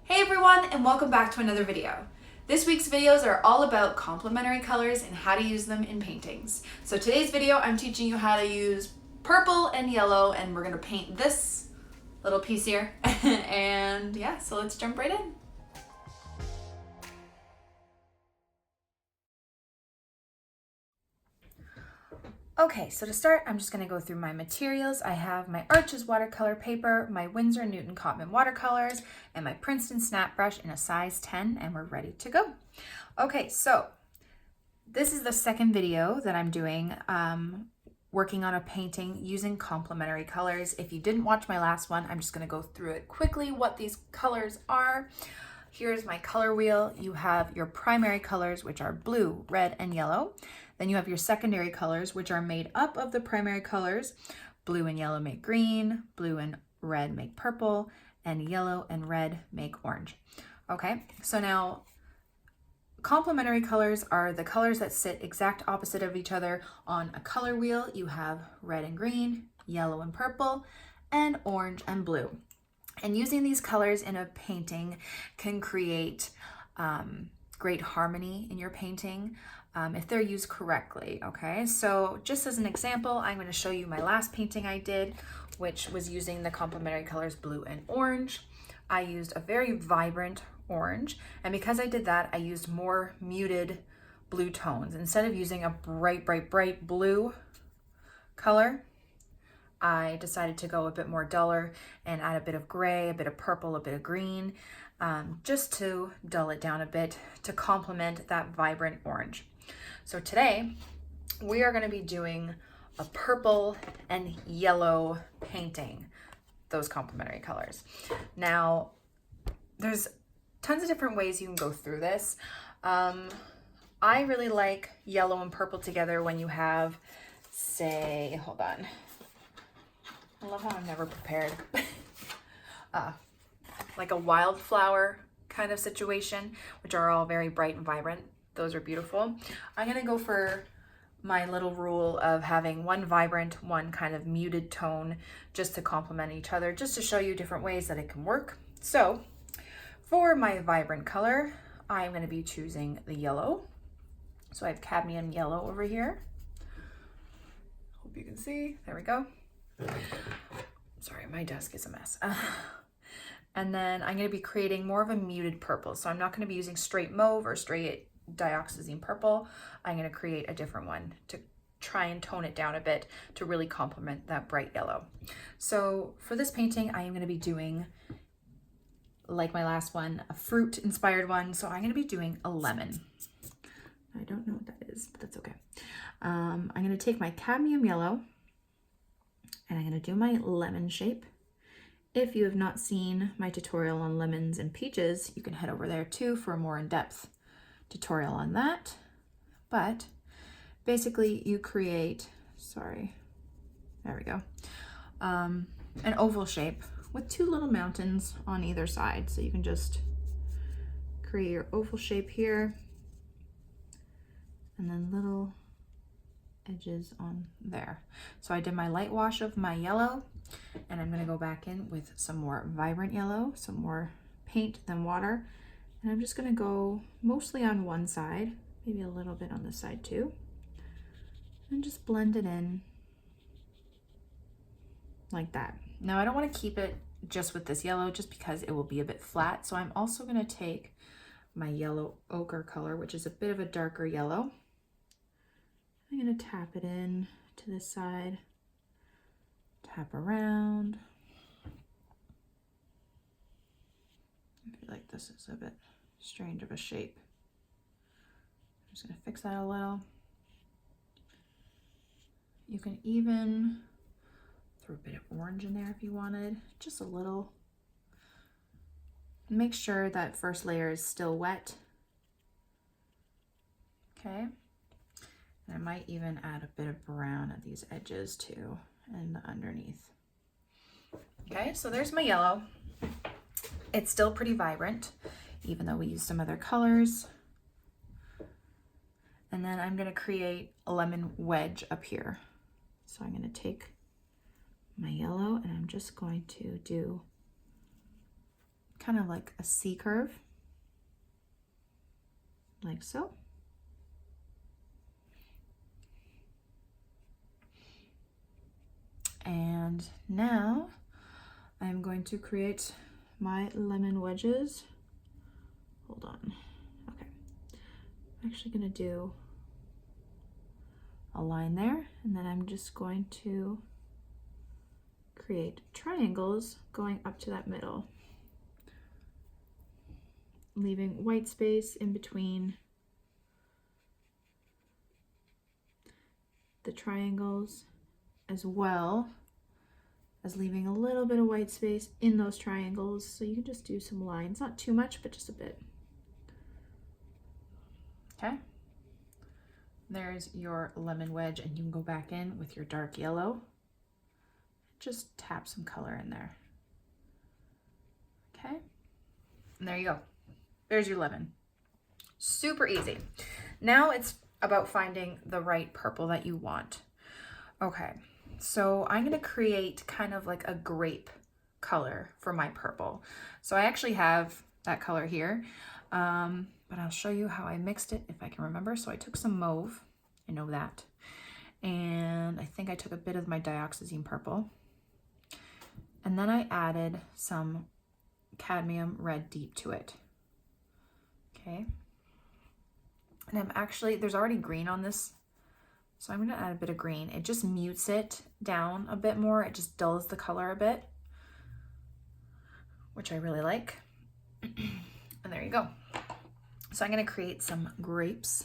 Hey everyone, and welcome back to another video. This week's videos are all about complementary colors and how to use them in paintings. So today's video, I'm teaching you how to use purple and yellow, and we're gonna paint this little piece here. And yeah, so let's jump right in. Okay, so to start, I'm just going to go through my materials. I have my Arches watercolor paper, my Winsor Newton Cotman watercolors, and my Princeton snap brush in a size 10, and we're ready to go. Okay, so this is the second video that I'm doing working on a painting using complementary colors. If you didn't watch my last one, I'm just going to go through it quickly what these colors are. Here's my color wheel. You have your primary colors, which are blue, red, and yellow. Then you have your secondary colors, which are made up of the primary colors. Blue and yellow make green, blue and red make purple, and yellow and red make orange. Okay, so now complementary colors are the colors that sit exact opposite of each other on a color wheel. You have red and green, yellow and purple, and orange and blue. And using these colors in a painting can create great harmony in your painting if they're used correctly, okay? So just as an example, I'm going to show you my last painting I did, which was using the complementary colors blue and orange. I used a very vibrant orange, and because I did that, I used more muted blue tones. Instead of using a bright, bright, bright blue color, I decided to go a bit more duller and add a bit of gray, a bit of purple, a bit of green, just to dull it down a bit to complement that vibrant orange. So today we are going to be doing a purple and yellow painting, those complementary colors. Now, there's tons of different ways you can go through this. I really like yellow and purple together when you have, say, hold on. I love how I'm never prepared. Like a wildflower kind of situation, which are all very bright and vibrant. Those are beautiful. I'm gonna go for my little rule of having one vibrant, one kind of muted tone just to complement each other, just to show you different ways that it can work. So for my vibrant color, I'm gonna be choosing the yellow. So I have cadmium yellow over here. Hope you can see, there we go. Sorry, my desk is a mess. And then I'm going to be creating more of a muted purple. So I'm not going to be using straight mauve or straight dioxazine purple. I'm going to create a different one to try and tone it down a bit to really complement that bright yellow. So for this painting, I am going to be doing, like my last one, a fruit inspired one. So I'm going to be doing a lemon. I don't know what that is, but that's okay. I'm going to take my cadmium yellow and I'm going to do my lemon shape. If you have not seen my tutorial on lemons and peaches, you can head over there too for a more in-depth tutorial on that. But basically you create, sorry, there we go, an oval shape with two little mountains on either side. So you can just create your oval shape here and then little edges on there. So I did my light wash of my yellow, and I'm going to go back in with some more vibrant yellow, some more paint than water, and I'm just going to go mostly on one side, maybe a little bit on this side too, and just blend it in like that. Now I don't want to keep it just with this yellow just because it will be a bit flat, so I'm also going to take my yellow ochre color, which is a bit of a darker yellow. I'm going to tap it in to this side, tap around. I feel like this is a bit strange of a shape. I'm just going to fix that a little. You can even throw a bit of orange in there if you wanted, just a little. Make sure that first layer is still wet. Okay. And I might even add a bit of brown at these edges too and underneath. Okay, so there's my yellow. It's still pretty vibrant, even though we use some other colors. And then I'm gonna create a lemon wedge up here. So I'm gonna take my yellow and I'm just going to do kind of like a C curve, like so. And now I'm going to create my lemon wedges. Hold on. Okay. I'm actually going to do a line there, and then I'm just going to create triangles going up to that middle, leaving white space in between the triangles, as well as leaving a little bit of white space in those triangles. So you can just do some lines, not too much, but just a bit. Okay. There's your lemon wedge, and you can go back in with your dark yellow. Just tap some color in there. Okay. And there you go. There's your lemon. Super easy. Now it's about finding the right purple that you want. Okay. So I'm going to create kind of like a grape color for my purple. So I actually have that color here, but I'll show you how I mixed it if I can remember. So I took some mauve, I know that, and I think I took a bit of my dioxazine purple, and then I added some cadmium red deep to it. Okay. And I'm actually, there's already green on this, so I'm going to add a bit of green. It just mutes it down a bit more. It just dulls the color a bit, which I really like. And there you go. So I'm going to create some grapes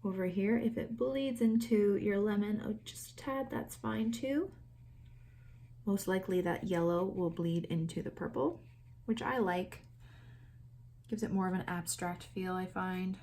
over here. If it bleeds into your lemon, oh, just a tad, that's fine too. Most likely that yellow will bleed into the purple, which I like. Gives it more of an abstract feel, I find.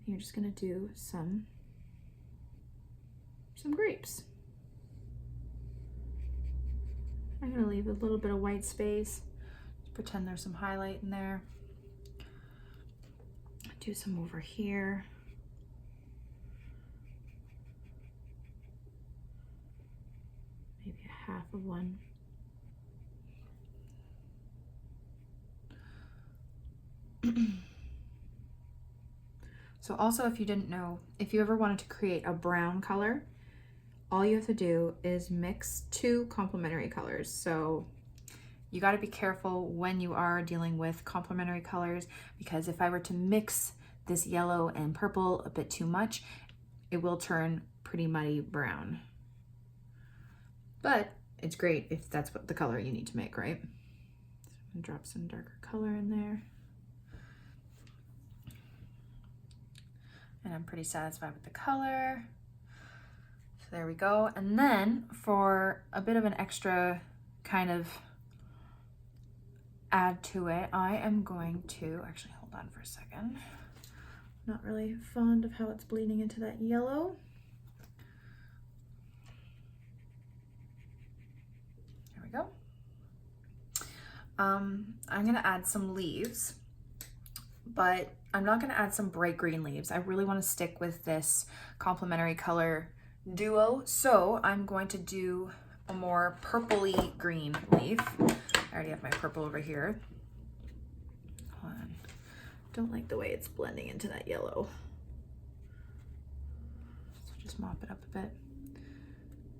You're just going to do some grapes. I'm going to leave a little bit of white space. Just pretend there's some highlight in there. Do some over here. Maybe a half of one. So also, if you didn't know, if you ever wanted to create a brown color, all you have to do is mix two complementary colors. So you got to be careful when you are dealing with complementary colors, because if I were to mix this yellow and purple a bit too much, it will turn pretty muddy brown. But it's great if that's what the color you need to make, right? So I'm gonna drop some darker color in there. And I'm pretty satisfied with the color. So there we go. And then for a bit of an extra kind of add to it, I am going to, actually hold on for a second. Not really fond of how it's bleeding into that yellow. There we go. I'm gonna add some leaves, but I'm not gonna add some bright green leaves. I really wanna stick with this complementary color duo. So I'm going to do a more purpley green leaf. I already have my purple over here. Hold on. Don't like the way it's blending into that yellow. So just mop it up a bit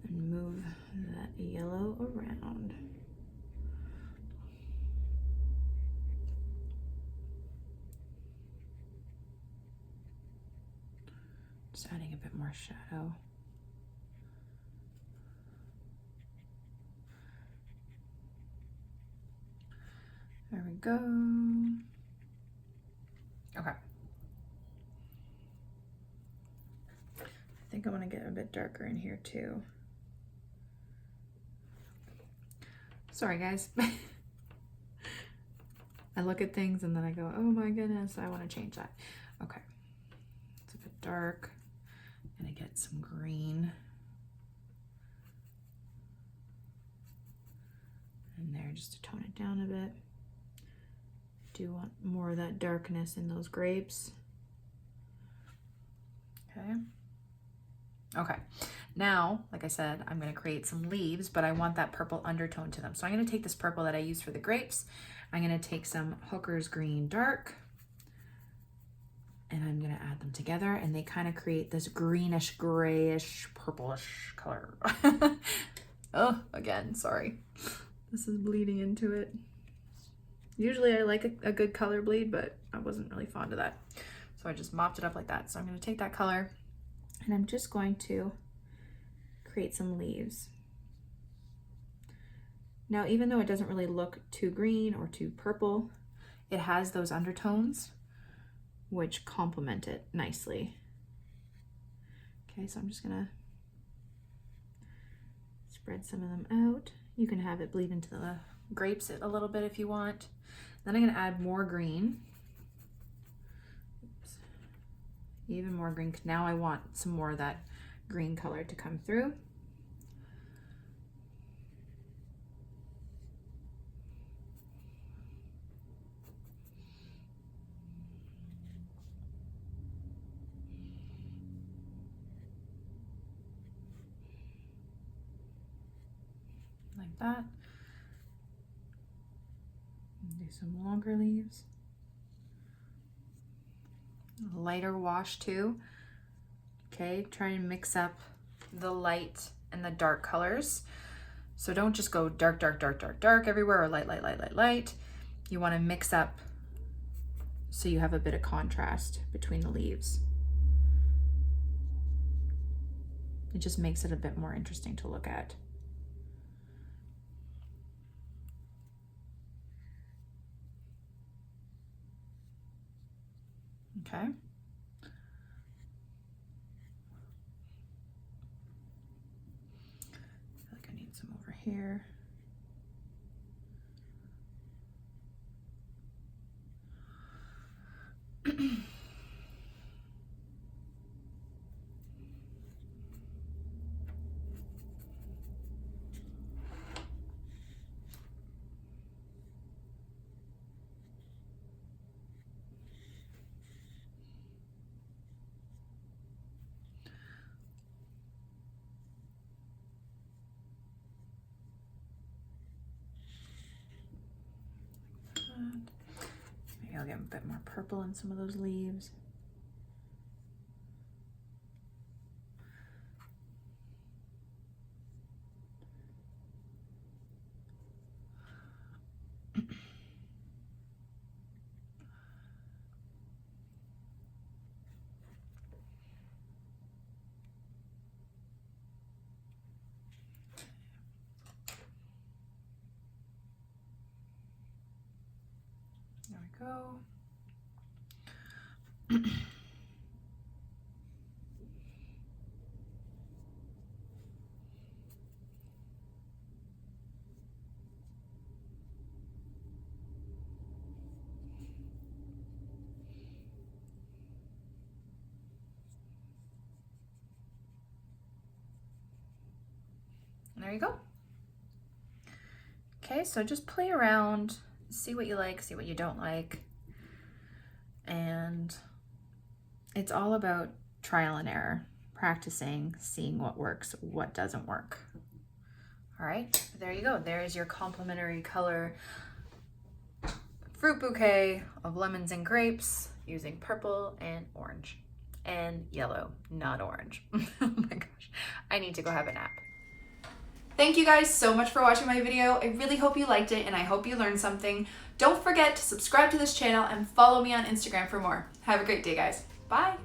and move that yellow around. Just adding a bit more shadow. There we go. Okay. I think I want to get a bit darker in here too. Sorry guys. I look at things and then I go, oh my goodness, I want to change that. Okay. It's a bit dark. I'm gonna get some green in there just to tone it down a bit. Do want more of that darkness in those grapes. Okay. Okay. Now, like I said, I'm going to create some leaves, but I want that purple undertone to them. So I'm going to take this purple that I used for the grapes. I'm going to take some Hooker's Green Dark, and I'm going to add them together, and they kind of create this greenish, grayish, purplish color. Oh, again, sorry. This is bleeding into it. Usually I like a good color bleed, but I wasn't really fond of that. So I just mopped it up like that. So I'm going to take that color, and I'm just going to create some leaves. Now, even though it doesn't really look too green or too purple, it has those undertones which complement it nicely. Okay, so I'm just gonna spread some of them out. You can have it bleed into the grapes a little bit if you want. Then I'm gonna add more green. Oops. Even more green. Now I want some more of that green color to come through. Like that. Do some longer leaves. Lighter wash too. Okay, try and mix up the light and the dark colors. So don't just go dark, dark, dark, dark, dark everywhere, or light, light, light, light, light. You want to mix up so you have a bit of contrast between the leaves. It just makes it a bit more interesting to look at. Okay. I feel like I need some over here. Maybe I'll get a bit more purple in some of those leaves. There we go. There you go. Okay, so just play around, see what you like, see what you don't like. And it's all about trial and error, practicing, seeing what works, what doesn't work. All right, there you go. There is your complementary color fruit bouquet of lemons and grapes using purple and orange and yellow, not orange. Oh my gosh, I need to go have a nap. Thank you guys so much for watching my video. I really hope you liked it and I hope you learned something. Don't forget to subscribe to this channel and follow me on Instagram for more. Have a great day, guys. Bye.